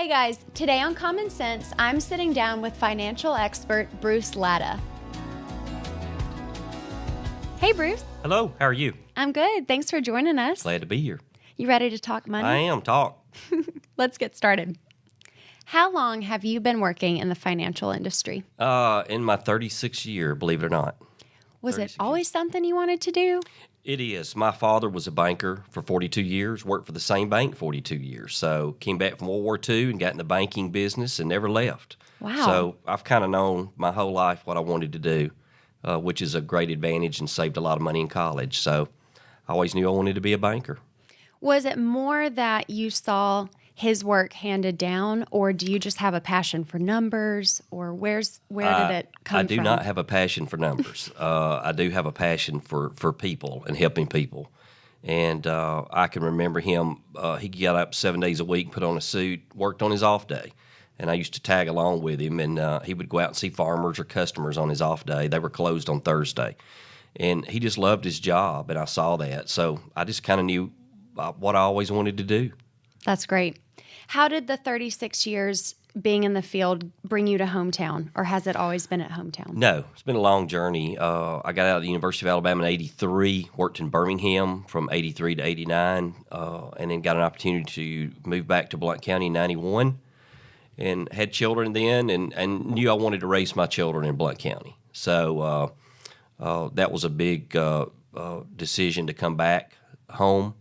Hey guys, today on Common Sense, I'm sitting down with financial expert Bruce Latta. Hey Bruce. Hello, how are you? I'm good. Thanks for joining us. Glad to be here. You ready to talk money? I am. Talk. Let's get started. How long have you been working in the financial industry? In my 36th year, believe it or not. Was it always something you wanted to do? It is. My father was a banker for 42 years, worked for the same bank 42 years. So came back from World War II and got in the banking business and never left. Wow. So I've kind of known my whole life what I wanted to do, which is a great advantage and saved a lot of money in college. So I always knew I wanted to be a banker. Was it more that you saw his work handed down, or do you just have a passion for numbers, or where did it come from? I do not have a passion for numbers. I do have a passion for people and helping people. And I can remember him, he got up 7 days a week, put on a suit, worked on his off day. And I used to tag along with him, and he would go out and see farmers or customers on his off day. They were closed on Thursday. And he just loved his job, and I saw that. So I just kind of knew what I always wanted to do. That's great. How did the 36 years being in the field bring you to hometown, or has it always been at hometown? No, it's been a long journey. I got out of the University of Alabama in 83, worked in Birmingham from 83 to 89, and then got an opportunity to move back to Blount County in 91, and had children then, and knew I wanted to raise my children in Blount County. So that was a big decision to come back home.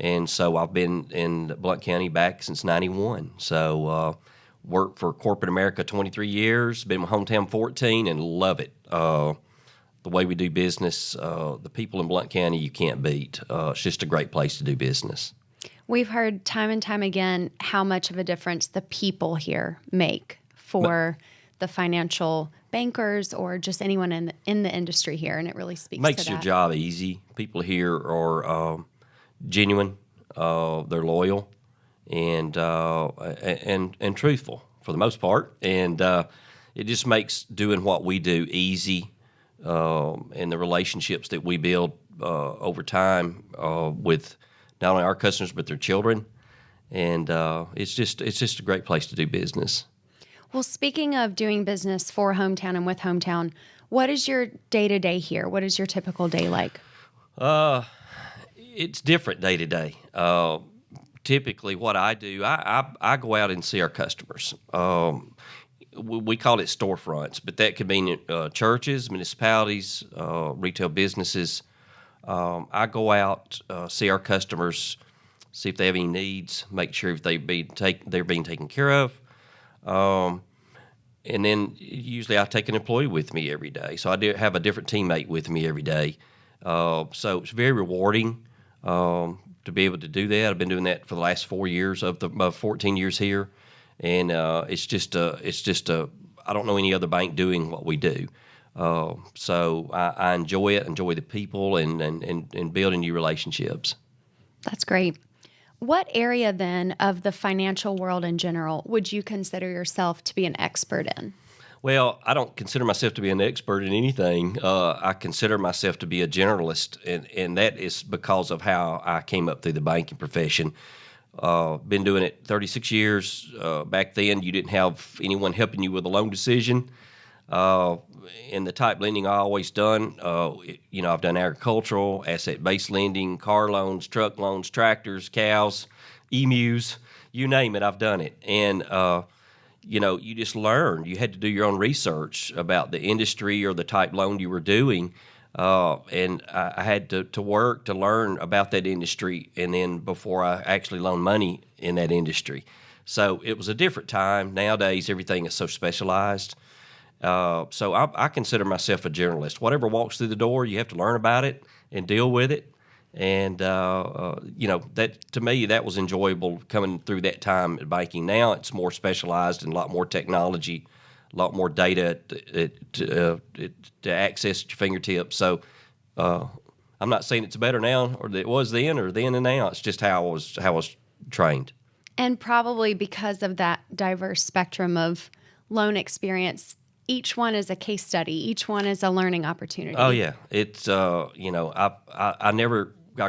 And so I've been in Blount County back since 91. So worked for corporate America 23 years, been my hometown 14, and love it. The way we do business, the people in Blount County you can't beat. It's just a great place to do business. We've heard time and time again how much of a difference the people here make for the financial bankers or just anyone in the industry here, and it really speaks to that. Makes your job easy. People here are genuine, they're loyal, and truthful for the most part, and it just makes doing what we do easy, and the relationships that we build over time with not only our customers but their children, and it's just a great place to do business. Well, speaking of doing business for hometown and with hometown, what is your day-to-day here? What is your typical day like? It's different day to day. Typically, what I do, I go out and see our customers. We call it storefronts, but that could mean churches, municipalities, retail businesses. I go out, see our customers, see if they have any needs, make sure if they're being taken care of. And then usually I take an employee with me every day. So I do have a different teammate with me every day. So it's very rewarding to be able to do that. I've been doing that for the last 4 years of the 14 years here, and it's just I don't know any other bank doing what we do. So I enjoy it, enjoy the people, and building new relationships. That's great. What area then of the financial world in general would you consider yourself to be an expert in? Well, I don't consider myself to be an expert in anything. I consider myself to be a generalist, and that is because of how I came up through the banking profession. Been doing it 36 years. Back then, you didn't have anyone helping you with a loan decision. In the type lending I always done, I've done agricultural, asset-based lending, car loans, truck loans, tractors, cows, emus, you name it, I've done it. And you just learned. You had to do your own research about the industry or the type loan you were doing, and I had to work to learn about that industry, and then before I actually loaned money in that industry. So it was a different time. Nowadays, everything is so specialized. So I consider myself a generalist. Whatever walks through the door, you have to learn about it and deal with it. And, that to me, that was enjoyable coming through that time at banking. Now it's more specialized and a lot more technology, a lot more data to access at your fingertips. So I'm not saying it's better now or that it was then or then and now. It's just how I was trained. And probably because of that diverse spectrum of loan experience, each one is a case study. Each one is a learning opportunity. Oh, yeah. It's, I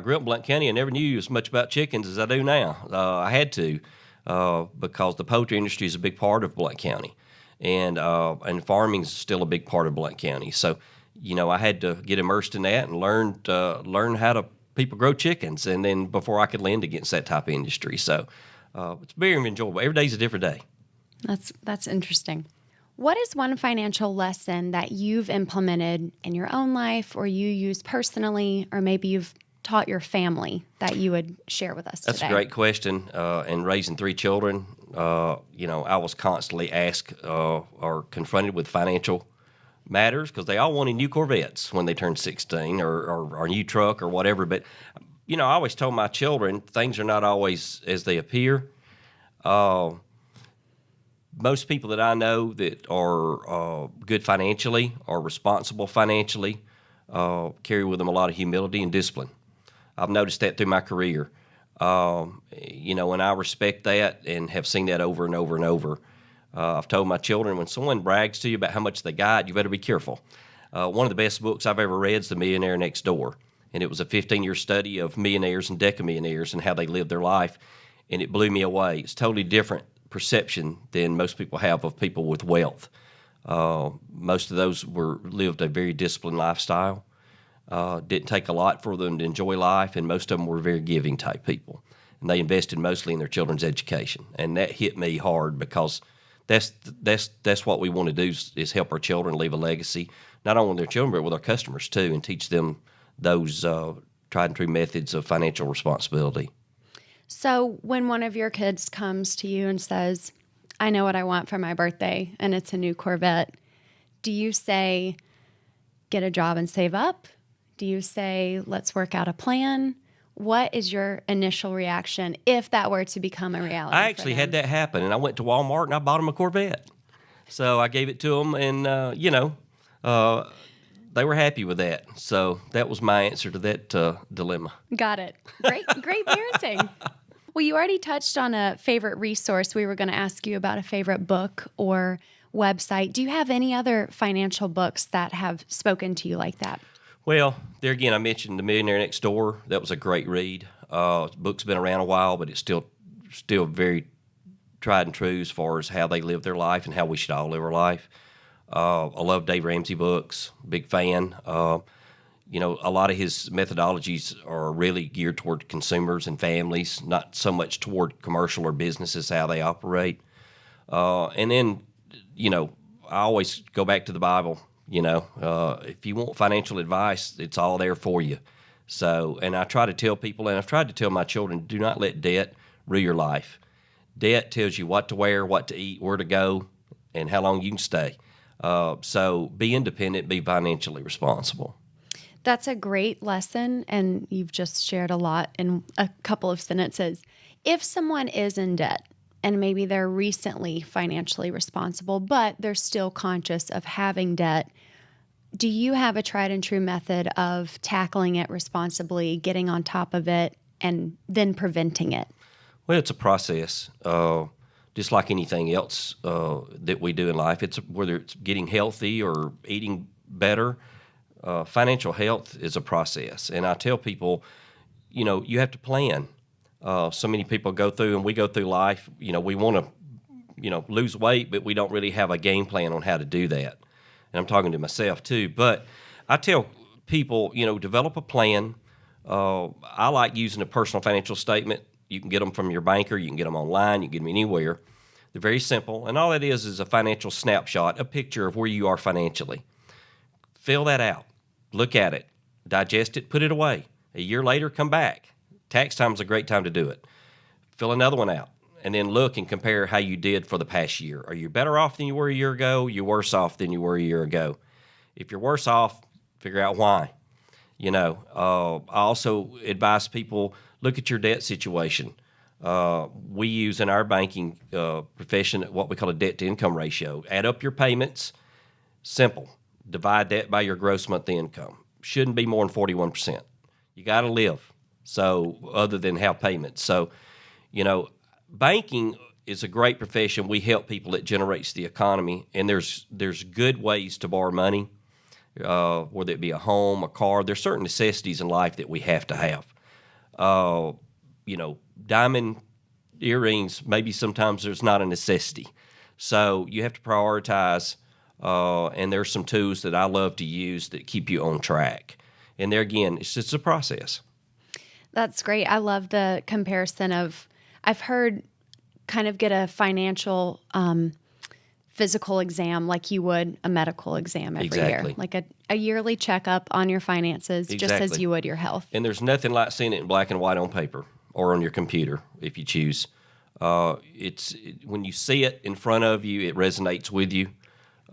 grew up in Blount County. I never knew as much about chickens as I do now. I had to. because the poultry industry is a big part of Blount County, and farming is still a big part of Blount County. So, I had to get immersed in that and learn how to people grow chickens, and then before I could lend against that type of industry. So it's very enjoyable. Every day's a different day. That's interesting. What is one financial lesson that you've implemented in your own life, or you use personally, or maybe you've taught your family that you would share with us today? That's a great question. And raising 3 children, I was constantly asked or confronted with financial matters because they all wanted new Corvettes when they turned 16 or a new truck or whatever. But, I always told my children things are not always as they appear. Most people that I know that are good financially or responsible financially carry with them a lot of humility and discipline. I've noticed that through my career. And I respect that and have seen that over and over and over. I've told my children, when someone brags to you about how much they got, you better be careful. One of the best books I've ever read is The Millionaire Next Door. And it was a 15-year study of millionaires and decamillionaires and how they lived their life. And it blew me away. It's totally different perception than most people have of people with wealth. Most of those lived a very disciplined lifestyle. Didn't take a lot for them to enjoy life, and most of them were very giving type people. And they invested mostly in their children's education. And that hit me hard because that's what we want to do is help our children leave a legacy, not only with their children, but with our customers too, and teach them those tried and true methods of financial responsibility. So when one of your kids comes to you and says, I know what I want for my birthday, and it's a new Corvette, do you say, get a job and save up? Do you say, let's work out a plan? What is your initial reaction if that were to become a reality? I actually had that happen, and I went to Walmart and I bought them a Corvette. So I gave it to them, and, they were happy with that. So that was my answer to that dilemma. Got it. Great parenting. Well, you already touched on a favorite resource. We were going to ask you about a favorite book or website. Do you have any other financial books that have spoken to you like that? Well, there again, I mentioned The Millionaire Next Door. That was a great read. The book's been around a while, but it's still very tried and true as far as how they live their life and how we should all live our life. I love Dave Ramsey books. Big fan. A lot of his methodologies are really geared toward consumers and families, not so much toward commercial or businesses, how they operate. And then, I always go back to the Bible. If you want financial advice, it's all there for you. So, and I try to tell people, and I've tried to tell my children, do not let debt rule your life. Debt tells you what to wear, what to eat, where to go, and how long you can stay. So be independent, be financially responsible. That's a great lesson, and you've just shared a lot in a couple of sentences. If someone is in debt, and maybe they're recently financially responsible, but they're still conscious of having debt, do you have a tried and true method of tackling it responsibly, getting on top of it, and then preventing it? Well, it's a process. Just like anything else that we do in life, whether it's getting healthy or eating better, financial health is a process. And I tell people, you have to plan. So many people go through, and we go through life, we want to, lose weight, but we don't really have a game plan on how to do that. And I'm talking to myself too. But I tell people, develop a plan. I like using a personal financial statement. You can get them from your banker. You can get them online. You can get them anywhere. They're very simple. And all it is a financial snapshot, a picture of where you are financially. Fill that out. Look at it. Digest it. Put it away. A year later, come back. Tax time is a great time to do it. Fill another one out. And then look and compare how you did for the past year. Are you better off than you were a year ago? You're worse off than you were a year ago. If you're worse off, figure out why. I also advise people, look at your debt situation. We use in our banking profession what we call a debt-to-income ratio. Add up your payments. Simple. Divide that by your gross monthly income. Shouldn't be more than 41%. You got to live. So other than have payments. So, banking is a great profession. We help people. It generates the economy, and there's good ways to borrow money, whether it be a home, a car. There's certain necessities in life that we have to have. Diamond earrings, maybe sometimes there's not a necessity. So you have to prioritize, and there's some tools that I love to use that keep you on track. And there again, it's just a process. That's great. I love the comparison of, I've heard kind of get a financial physical exam like you would a medical exam every Exactly. year, like a yearly checkup on your finances, just as Exactly. you would your health. And there's nothing like seeing it in black and white on paper or on your computer if you choose. When you see it in front of you, it resonates with you.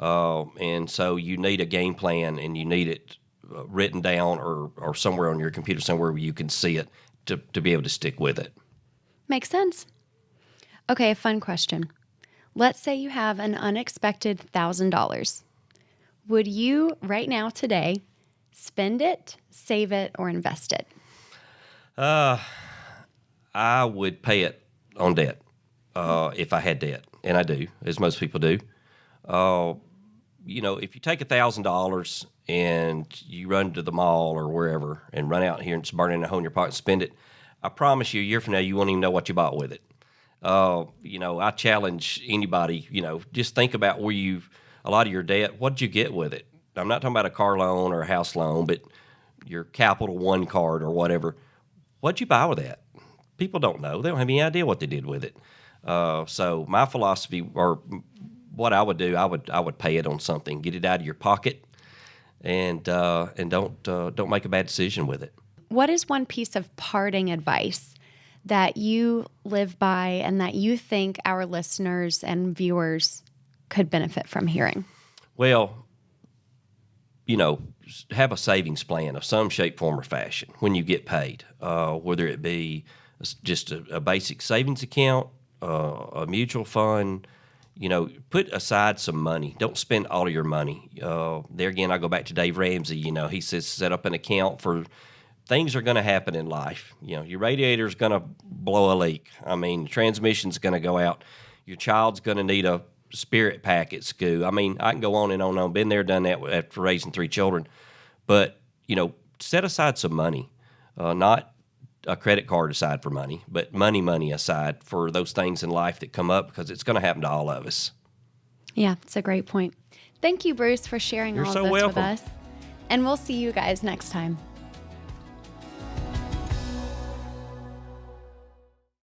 And so you need a game plan, and you need it written down or somewhere on your computer, somewhere where you can see it to be able to stick with it. Makes sense. Okay, a fun question. Let's say you have an unexpected $1,000. Would you, right now, today, spend it, save it, or invest it? I would pay it on debt if I had debt, and I do, as most people do. If you take $1,000 and you run to the mall or wherever and run out here and it's burning a hole in your pocket and spend it, I promise you, a year from now, you won't even know what you bought with it. I challenge anybody, just think about a lot of your debt, what did you get with it? I'm not talking about a car loan or a house loan, but your Capital One card or whatever. What'd you buy with that? People don't know. They don't have any idea what they did with it. So my philosophy, or what I would do, I would pay it on something, get it out of your pocket, and don't make a bad decision with it. What is one piece of parting advice that you live by and that you think our listeners and viewers could benefit from hearing? Well, have a savings plan of some shape, form, or fashion when you get paid, whether it be just a basic savings account, a mutual fund. Put aside some money. Don't spend all of your money. There again, I go back to Dave Ramsey. He says set up an account for things are going to happen in life. Your radiator's going to blow a leak. Transmission's going to go out. Your child's going to need a spirit pack at school. I can go on and on and on. Been there, done that after raising 3 children. But, set aside some money, not a credit card aside for money, but money aside for those things in life that come up, because it's going to happen to all of us. Yeah, it's a great point. Thank you, Bruce, for sharing You're all so of this welcome. with us. And we'll see you guys next time.